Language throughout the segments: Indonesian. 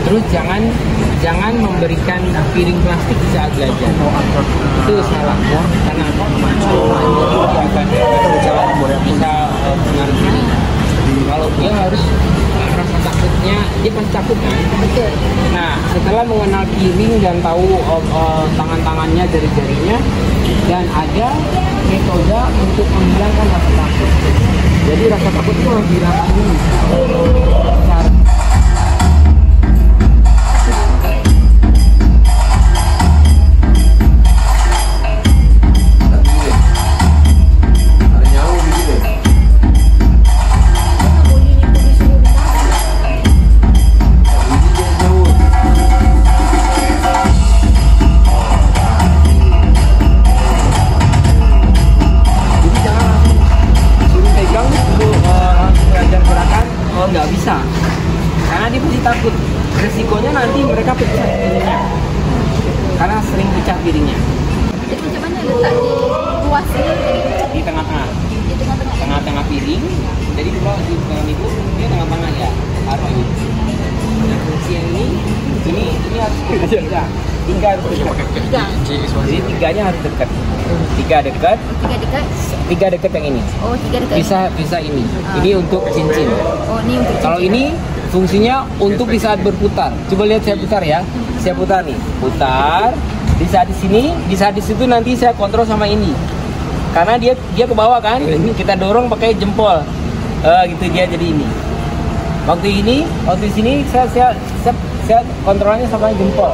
Terus jangan memberikan piring plastik saat belajar. Itu salah. Karena apa? Dia akan bisa mengerti. Kalau dia harus rasa takutnya, dia pasti takut kan? Betul. Nah, setelah mengenal piring dan tahu tangan-tangannya, jari-jarinya, dan ada metode untuk menghilangkan rasa takut. Jadi rasa takut itu harus dihilangkan dulu. Cara nggak bisa, karena dia pasti takut. Resikonya nanti mereka pecah piringnya, karena sering pecah piringnya. Jadi macam mana letak di luasnya? Di tengah-tengah. Di tengah-tengah. Tengah-tengah piring. Jadi kalau di dalam itu dia tengah-tengah ya, harus ini. Nah, fungsi yang ini harus tiga harus dekat. Jadi tiganya harus dekat. Tiga dekat yang ini. Oh, tiga dekat. Bisa ini. Ini untuk cincin. Oh, ini untuk cincin. Kalau ini fungsinya untuk di saat berputar. Coba lihat saya putar ya. Saya putar nih. Putar. Di saat di sini, di saat di situ nanti saya kontrol sama ini. Karena dia ke bawah kan. Kita dorong pakai jempol. Gitu dia jadi ini. Waktu di sini saya kontrolnya sama jempol.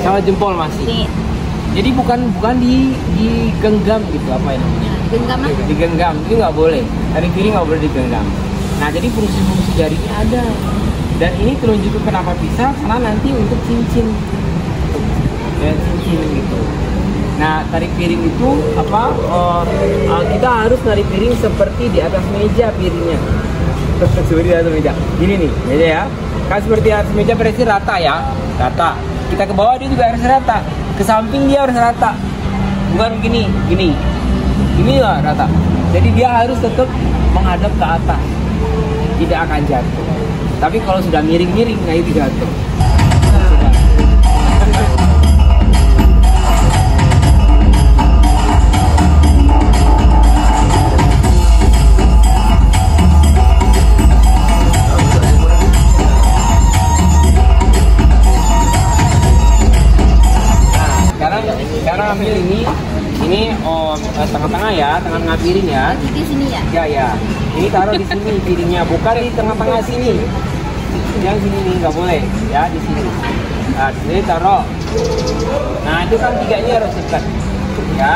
Sama jempol masih. Jadi bukan digenggam gitu apa yang namanya? Digenggam itu nggak boleh. Tarik piring nggak boleh digenggam. Nah jadi fungsi-fungsi jarinya ada. Dan ini telunjuk kenapa bisa? Karena nanti untuk cincin, ya, cincin gitu. Nah tarik piring itu apa? Kita harus tarik piring seperti di atas meja piringnya. Seperti di atas meja. Ini nih meja ya. Kan seperti atas meja berarti rata ya, rata. Kita ke bawah dia juga harus rata. Ke samping dia harus rata, bukan gini. Inilah rata. Jadi dia harus tetap menghadap ke atas, tidak akan jatuh. Tapi kalau sudah miring-miring, nah itu jatuh. Sekarang ambil ini tengah-tengah ya, tengah-tengah piring ya. Di sini ya? Ya. Ini taruh di sini piringnya, bukan di tengah-tengah sini. Yang sini nih nggak boleh, ya di sini. Nah, di sini taruh. Nah, itu kan tiganya harus dekat, ya.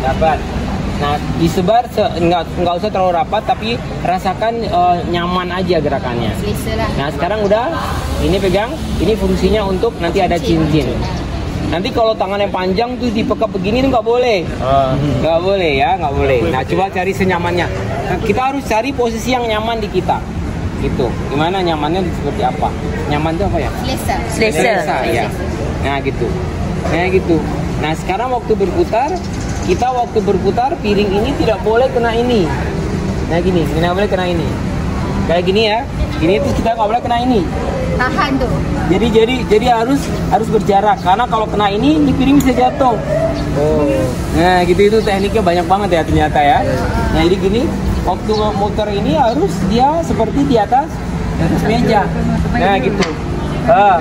Dapat. Nah, disebar nggak usah terlalu rapat, tapi rasakan nyaman aja gerakannya. Nah, sekarang udah, ini pegang, ini fungsinya untuk nanti ada cincin. Nanti kalau tangan yang panjang tuh dipekap begini tuh nggak boleh, nggak boleh ya, nggak boleh. Nah coba cari senyamannya. Nah, kita harus cari posisi yang nyaman di kita, gitu. Gimana nyamannya seperti apa? Nyaman itu apa ya? Selesa ya. Nah gitu. Nah sekarang waktu berputar piring ini tidak boleh kena ini. Nah gini, nggak boleh kena ini. Kayak gini ya. Gini terus kita nggak boleh kena ini. Tahan tuh. Jadi harus berjarak, karena kalau kena ini piring bisa jatuh. Nah gitu, itu tekniknya banyak banget ya ternyata ya. Nah jadi gini, waktu muter ini harus dia seperti di atas meja. Nah gitu.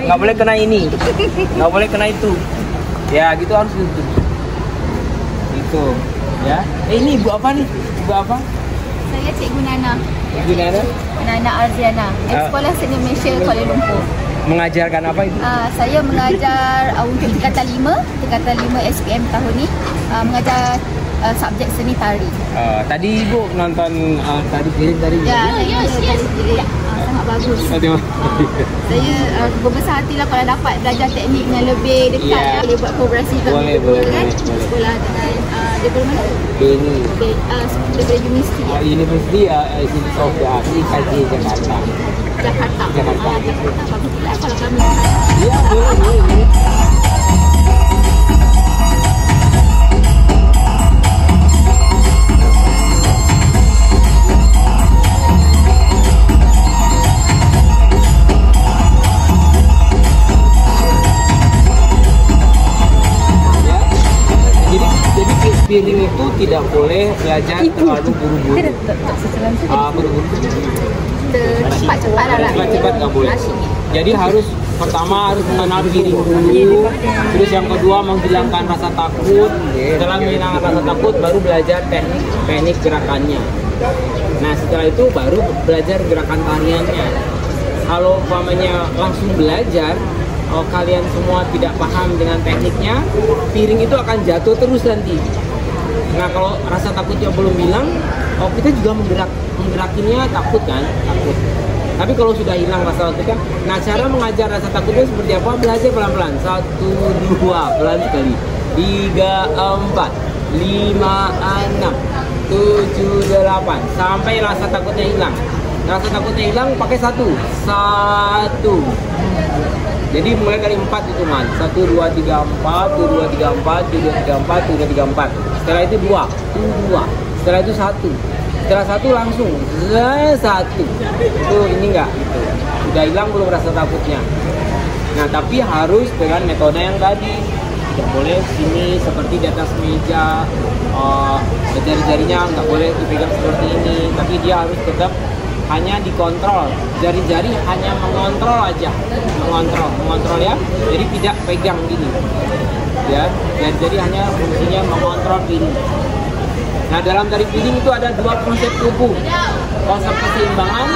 Nggak boleh kena ini, nggak boleh kena itu. Ya gitu harus gitu. Gitu ya. Ini ibu apa nih? Ibu apa? Saya Cikgu Nana. Ibu Nana? Nana Arziana, Sekolah Seni Malaysia Kuala Lumpur. Mengajarkan apa itu? Saya mengajar untuk tingkatan 5 SPM tahun ni, mengajar subjek seni tari. Tadi ibu nonton tari piring tadi? Ya, sangat bagus. Saya berbesar hatilah kalau dapat belajar teknik yang lebih dekat. Boleh buat kolaborasi kami kan. Sekolah dengan daripada mana? Ini. Daripada universiti. Universiti Institute of the Arts IKJ Jakarta. Jakarta. Baguslah kalau kami. Ya boleh. Piring itu tidak boleh belajar terlalu buru-buru. Cepat-cepat lah. Cepat-cepat nggak boleh. Jadi harus pertama harus mengenal piring dulu. Terus yang kedua menghilangkan rasa takut. Setelah menghilangkan rasa takut baru belajar teknik gerakannya. Nah setelah itu baru belajar gerakan tariannya. Kalau umpamanya langsung belajar, kalian semua tidak paham dengan tekniknya, piring itu akan jatuh terus nanti. Nah kalau rasa takutnya belum hilang, kita juga menggerakinnya takut kan? Takut. Tapi kalau sudah hilang rasa takutnya, nah cara mengajar rasa takutnya seperti apa? Belajar pelan-pelan. 1, 2, pelan sekali. 3, 4, 5, 6, 7, 8, sampai rasa takutnya hilang. Rasa takutnya hilang pakai 1. Jadi mulai dari 4 itu man. 1, 2, 3, 4, 1, 2, 3, 4, 1, 2, 3, 4, 1, 2, 3, 4. Setelah itu 2. Setelah itu 1. Setelah 1 langsung 1. Itu ini enggak gitu. Sudah hilang belum rasa takutnya. Nah, tapi harus dengan metode yang tadi. Tidak boleh sini seperti di atas meja, jari-jarinya nggak boleh dipegang seperti ini, tapi dia harus tetap hanya dikontrol, jari-jari hanya mengontrol aja, mengontrol ya, jadi tidak pegang gini, ya, jari-jari hanya fungsinya mengontrol ini. Nah dalam tari piring itu ada 2 konsep tubuh, konsep keseimbangan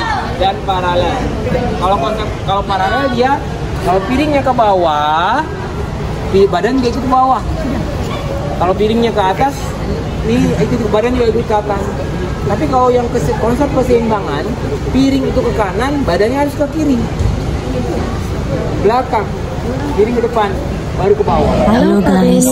dan paralel. Kalau paralel dia, kalau piringnya ke bawah, badan juga ikut ke bawah. Kalau piringnya ke atas, itu badan juga ikut ke atas. Tapi kalau yang konsep keseimbangan, piring itu ke kanan, badannya harus ke kiri. Belakang, piring ke depan, baru ke bawah. Halo guys.